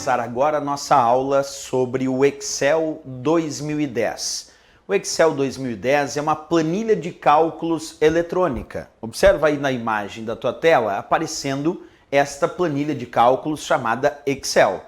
começar agora a nossa aula sobre o Excel 2010. O Excel 2010 é uma planilha de cálculos eletrônica. Observa aí na imagem da tua tela aparecendo esta planilha de cálculos chamada Excel.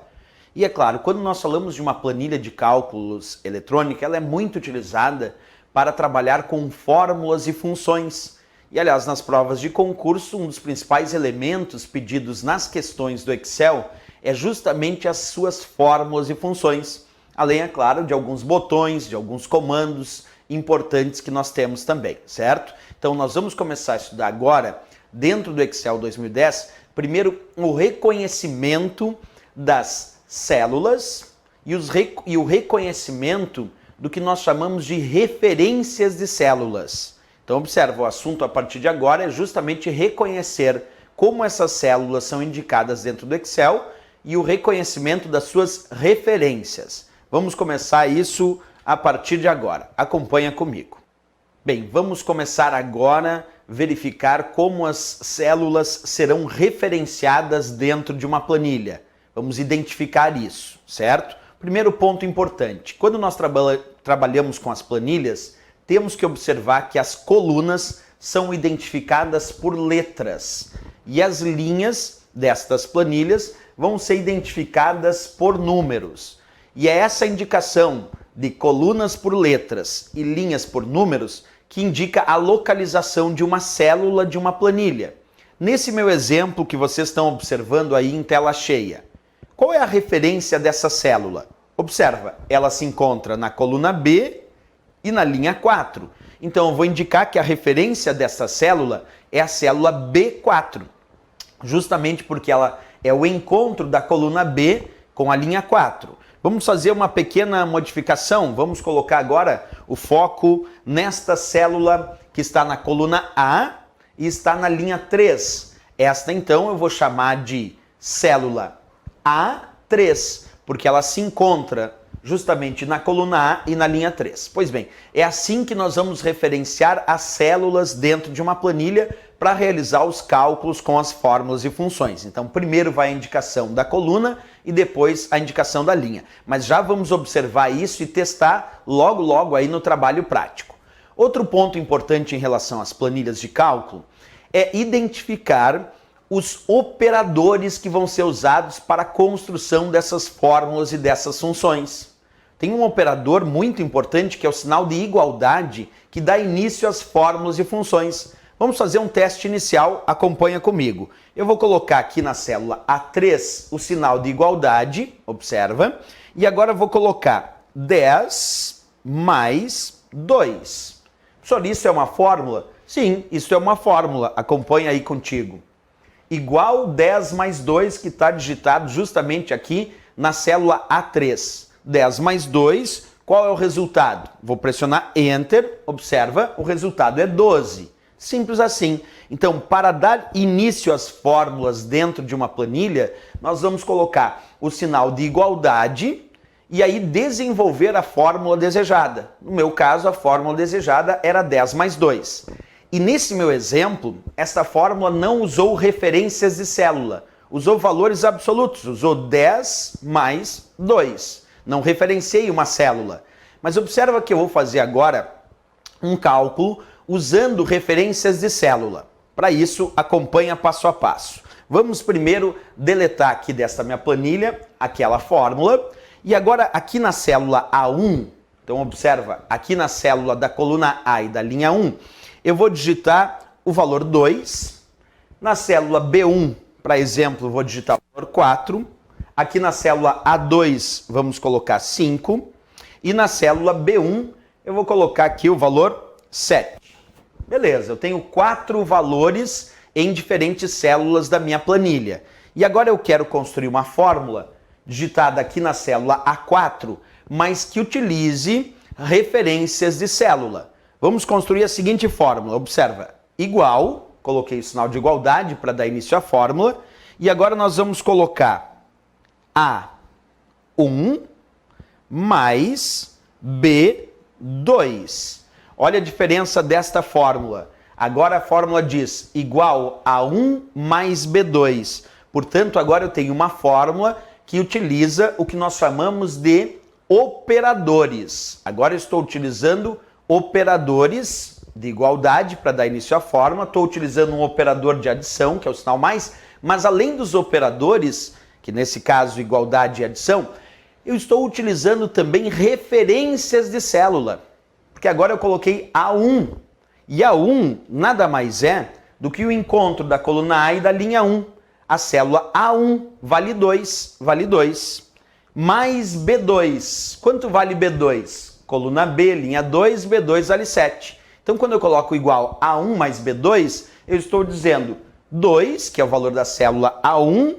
E é claro, quando nós falamos de uma planilha de cálculos eletrônica, ela é muito utilizada para trabalhar com fórmulas e funções. E aliás, nas provas de concurso, um dos principais elementos pedidos nas questões do Excel é justamente as suas fórmulas e funções. Além, é claro, de alguns botões, de alguns comandos importantes que nós temos também, certo? Então nós vamos começar a estudar agora, dentro do Excel 2010, primeiro o reconhecimento das células e o reconhecimento do que nós chamamos de referências de células. Então observa, o assunto a partir de agora é justamente reconhecer como essas células são indicadas dentro do Excel e o reconhecimento das suas referências. Vamos começar isso a partir de agora. Acompanha comigo. Bem, vamos começar agora a verificar como as células serão referenciadas dentro de uma planilha. Vamos identificar isso, certo? Primeiro ponto importante, quando nós trabalhamos com as planilhas, temos que observar que as colunas são identificadas por letras e as linhas destas planilhas vão ser identificadas por números. E é essa indicação de colunas por letras e linhas por números que indica a localização de uma célula de uma planilha. Nesse meu exemplo que vocês estão observando aí em tela cheia, qual é a referência dessa célula? Observa, ela se encontra na coluna B e na linha 4. Então eu vou indicar que a referência dessa célula é a célula B4, justamente porque ela é o encontro da coluna B com a linha 4. Vamos fazer uma pequena modificação, vamos colocar agora o foco nesta célula que está na coluna A e está na linha 3. Esta então eu vou chamar de célula A3, porque ela se encontra justamente na coluna A e na linha 3. Pois bem, é assim que nós vamos referenciar as células dentro de uma planilha para realizar os cálculos com as fórmulas e funções. Então, primeiro vai a indicação da coluna e depois a indicação da linha. Mas já vamos observar isso e testar logo aí no trabalho prático. Outro ponto importante em relação às planilhas de cálculo é identificar os operadores que vão ser usados para a construção dessas fórmulas e dessas funções. Tem um operador muito importante que é o sinal de igualdade que dá início às fórmulas e funções. Vamos fazer um teste inicial, acompanha comigo. Eu vou colocar aqui na célula A3 o sinal de igualdade, observa, e agora eu vou colocar 10 mais 2. Professor, isso é uma fórmula? Sim, isso é uma fórmula, acompanha aí contigo. Igual 10 mais 2, que está digitado justamente aqui na célula A3. 10 mais 2, qual é o resultado? Vou pressionar Enter, observa, o resultado é 12. Simples assim. Então, para dar início às fórmulas dentro de uma planilha, nós vamos colocar o sinal de igualdade e aí desenvolver a fórmula desejada. No meu caso, a fórmula desejada era 10 mais 2. E nesse meu exemplo, esta fórmula não usou referências de célula, usou valores absolutos, usou 10 mais 2. Não referenciei uma célula. Mas observa que eu vou fazer agora um cálculo usando referências de célula. Para isso, acompanha passo a passo. Vamos primeiro deletar aqui desta minha planilha aquela fórmula. E agora aqui na célula A1, então observa, aqui na célula da coluna A e da linha 1, eu vou digitar o valor 2. Na célula B1, para exemplo, vou digitar o valor 4. Aqui na célula A2, vamos colocar 5. E na célula B1, eu vou colocar aqui o valor 7. Beleza, eu tenho 4 valores em diferentes células da minha planilha. E agora eu quero construir uma fórmula digitada aqui na célula A4, mas que utilize referências de célula. Vamos construir a seguinte fórmula, observa, igual, coloquei o sinal de igualdade para dar início à fórmula, e agora nós vamos colocar A1 mais B2. Olha a diferença desta fórmula. Agora a fórmula diz igual a 1 mais B2. Portanto, agora eu tenho uma fórmula que utiliza o que nós chamamos de operadores. Agora eu estou utilizando operadores de igualdade para dar início à fórmula, estou utilizando um operador de adição, que é o sinal mais, mas além dos operadores, que nesse caso igualdade e adição, eu estou utilizando também referências de célula, porque agora eu coloquei A1, e A1 nada mais é do que o encontro da coluna A e da linha 1. A célula A1 vale 2, mais B2. Quanto vale B2? Coluna B, linha 2, B2 vale 7. Então, quando eu coloco igual A1 mais B2, eu estou dizendo 2, que é o valor da célula A1,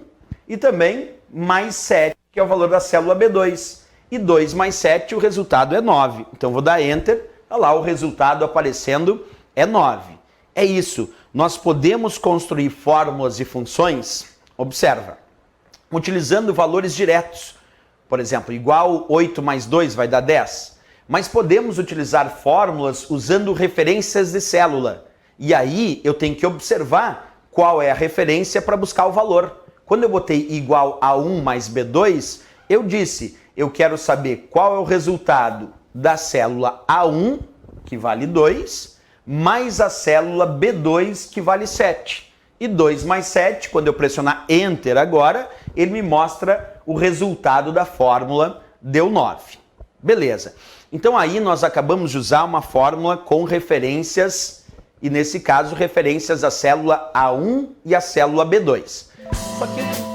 e também mais 7, que é o valor da célula B2. E 2 mais 7, o resultado é 9. Então, vou dar Enter, olha lá o resultado aparecendo, é 9. É isso, nós podemos construir fórmulas e funções, observa, utilizando valores diretos. Por exemplo, igual 8 mais 2 vai dar 10. Mas podemos utilizar fórmulas usando referências de célula. E aí eu tenho que observar qual é a referência para buscar o valor. Quando eu botei igual a 1 mais B2, eu disse, eu quero saber qual é o resultado da célula A1, que vale 2, mais a célula B2, que vale 7. E 2 mais 7, quando eu pressionar Enter agora, ele me mostra o resultado da fórmula, deu 9. Beleza. Então aí nós acabamos de usar uma fórmula com referências, e nesse caso referências à célula A1 e à célula B2. Só que